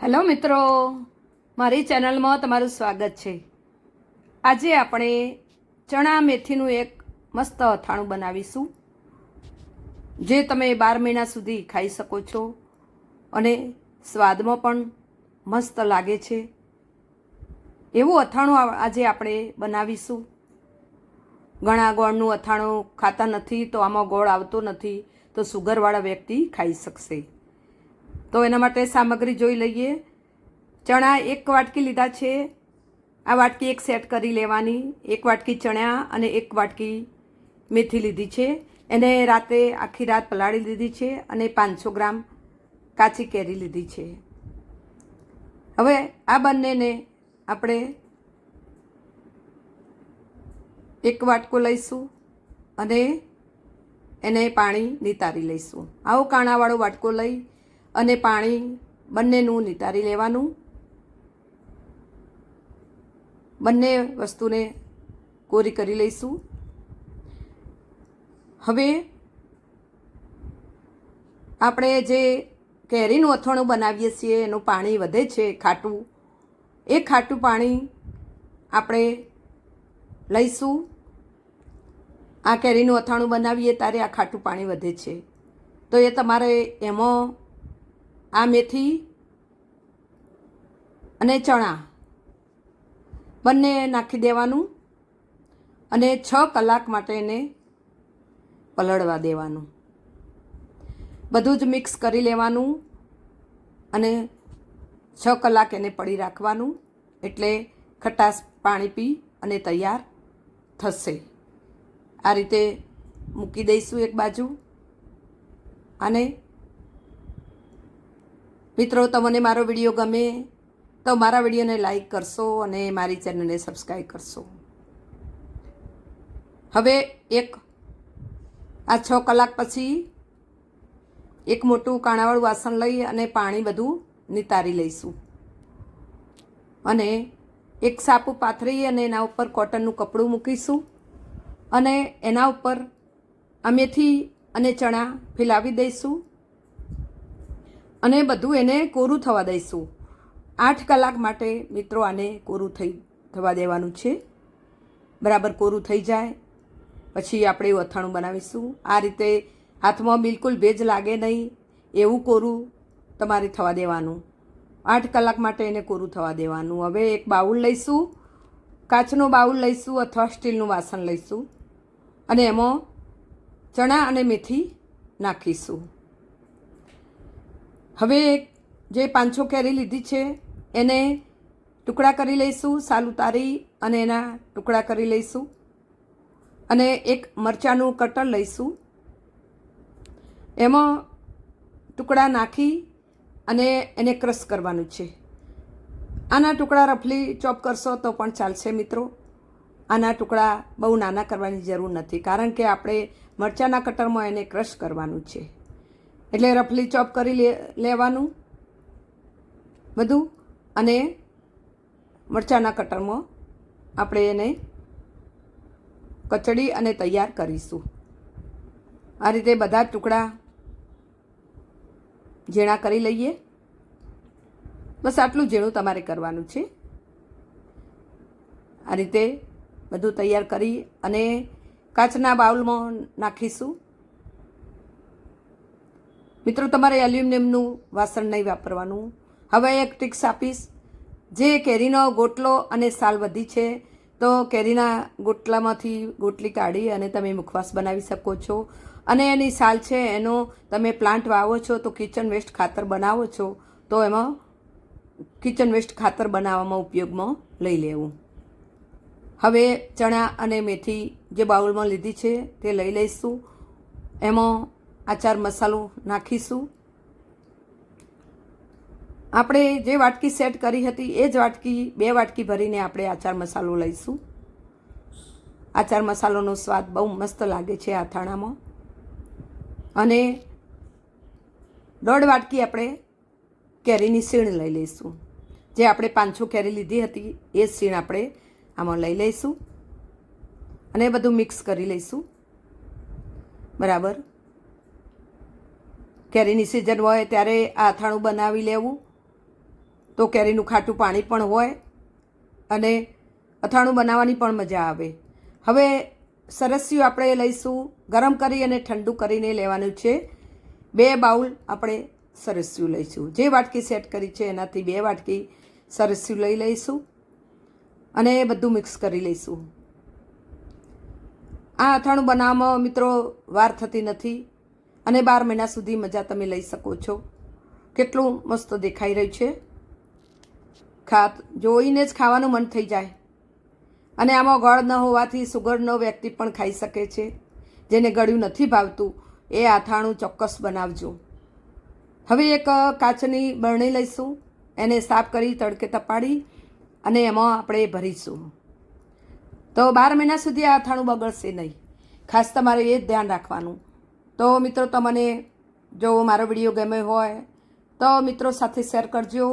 Hello મિત્રો, મારી ચેનલમાં તમારું સ્વાગત છે। આજે આપણે ચણા મેથીનું એક મસ્ત અથાણું બનાવીશું, જે તમે 12 મહિના સુધી ખાઈ શકો છો અને સ્વાદમાં પણ મસ્ત લાગે છે। એવું અથાણું આજે આપણે બનાવીશું। ઘણા ગોળનું અથાણું ખાતા નથી, તો આમાં ગોળ આવતો નથી, તો સુગરવાળા વ્યક્તિ ખાઈ શકશે। તો એના માટે સામગ્રી જોઈ લઈએ। ચણા 1 વાટકી લીધા છે। આ વાટકી એક સેટ કરી લેવાની। 1 વાટકી ચણા અને 1 વાટકી મેથી લીધી છે। એને રાતે આખી રાત પલાળી લીધી છે અને 500 ગ્રામ કાચી કેરી લીધી છે। હવે આ બંનેને આપણે એક વાટકો લઈશું અને એને પાણી નિતારી લઈશું। આવો કાણાવાળો વાટકો લઈ અને પાણી બંનેનું નિતારી લેવાનું। બંને વસ્તુને કોરી કરી લઈશું। હવે આપણે જે કેરીનું અથાણું બનાવીએ છીએ એનું પાણી વધે છે ખાટું, એ ખાટું પાણી આપણે લઈશું। આ કેરીનું અથાણું બનાવીએ ત્યારે આ ખાટું પાણી વધે છે, તો એ તમારે એમાં આ મેથી અને ચણા બંને નાખી દેવાનું અને 6 કલાક માટે એને પલળવા દેવાનું। બધું જ મિક્સ કરી લેવાનું અને 6 કલાક એને પડી રાખવાનું, એટલે ખટાશ પાણી પી અને તૈયાર થશે। આ રીતે મૂકી દઈશું એક બાજુ। અને મિત્રો, તમને મારો વિડીયો ગમે તો મારા વિડીયોને લાઈક કરશો અને મારી ચેનલને સબસ્ક્રાઈબ કરશો। હવે આ 6 કલાક પછી એક મોટું કાણાવાળું વાસણ લઈ અને પાણી બધું નિતારી લઈશું અને એક સાપું પાથરી અને એના ઉપર કોટનનું કપડું મૂકીશું અને એના ઉપર આ મેથી અને ચણા ફેલાવી દઈશું અને બધું એને કોરું થવા દઈશું। 8 કલાક માટે મિત્રો આને કોરું થવા દેવાનું છે। બરાબર કોરું થઈ જાય પછી આપણે એવું અથાણું બનાવીશું। આ રીતે હાથમાં બિલકુલ ભેજ લાગે નહીં એવું કોરું તમારે થવા દેવાનું। 8 કલાક માટે એને કોરું થવા દેવાનું। હવે એક બાઉલ લઈશું, કાચનો બાઉલ લઈશું અથવા સ્ટીલનું વાસણ લઈશું અને એમાં ચણા અને મેથી નાખીશું। હવે જે 500 કેરી લીધી છે એને ટુકડા કરી લઈશું, સાલ ઉતારી અને એના ટુકડા કરી લઈશું અને એક મરચાંનું કટર લઈશું, એમાં ટુકડા નાખી અને એને ક્રશ કરવાનું છે। આના ટુકડા રફલી ચોપ કરશો તો પણ ચાલશે મિત્રો। આના ટુકડા બહુ નાના કરવાની જરૂર નથી, કારણ કે આપણે મરચાંના કટરમાં એને ક્રશ કરવાનું છે, એટલે રફલી ચોપ કરી લેવાનું બધું અને મરચાંના કટરમાં આપણે એને કચડી અને તૈયાર કરીશું। આ રીતે બધા ટુકડા ઝીણા કરી લઈએ। બસ આટલું ઝીણું તમારે કરવાનું છે। આ રીતે બધું તૈયાર કરી અને કાચના બાઉલમાં નાખીશું। મિત્રો, તમારે એલ્યુમિનિયમનું વાસણ નહીં વાપરવાનું। હવે એક ટિપ્સ આપીશ, જે કેરીનો ગોટલો અને સાલ વધી છે તો કેરીના ગોટલામાંથી ગોટલી કાઢી અને તમે મુખવાસ બનાવી શકો છો, અને એની સાલ છે એનો તમે પ્લાન્ટ વાવો છો તો કિચન વેસ્ટ ખાતર બનાવો છો તો એમાં કિચન વેસ્ટ ખાતર બનાવવામાં ઉપયોગમાં લઈ લેવું। હવે ચણા અને મેથી જે બાઉલમાં લીધી છે તે લઈ લઈશું, એમાં આચાર મસાલો નાખીશું। આપણે જે વાટકી સેટ કરી હતી એ જ વાટકી 2 વાટકી ભરીને આપણે આચાર મસાલો લઈશું। આચાર મસાલોનો સ્વાદ બહુ મસ્ત લાગે છે અથાણામાં। અને 1.5 વાટકી આપણે કેરીની સીણ લઈ લઈશું। જે આપણે 500 કેરી લીધી હતી એ સીણ આપણે આમાં લઈ લઈશું અને બધું મિક્સ કરી લઈશું બરાબર। કેરીની સિઝન હોય ત્યારે આ અથાણું બનાવી લેવું તો કેરીનું ખાટું પાણી પણ હોય અને અથાણું બનાવવાની પણ મજા આવે. હવે સરસ્યું આપણે લઈશું, ગરમ કરી અને ઠંડુ કરીને લેવાનું છે. 2 બાઉલ આપણે સરસ્યું લઈશું. જે વાટકી સેટ કરી છે એનાથી 2 વાટકી સરસ્યું લઈ લઈશું અને બધું મિક્સ કરી લઈશું. આ અથાણું બનાવવામાં મિત્રો વાર થતી નથી અને 12 મહિના સુધી મજા તમે લઈ શકો છો. કેટલું મસ્ત દેખાઈ રહ્યું છે, જોઈને જ ખાવાનું મન થઈ જાય. અને આમાં ગળ ન હોવાથી સુગરનો વ્યક્તિ પણ ખાઈ શકે છે. જેને ગળ્યું નથી ભાવતું એ અથાણું ચોક્કસ બનાવજો. હવે એક કાચની બરણી લઈશું, એને સાફ કરી તડકે તપાડી અને એમાં આપણે ભરીશું. તો 12 મહિના સુધી આ અથાણું બગડશે નહીં. ખાસ તમારે એ જ ધ્યાન રાખવાનું. તો મિત્રો, તમને જો મારો વિડીયો ગમ્યો હોય તો મિત્રો સાથે શેર કરજો.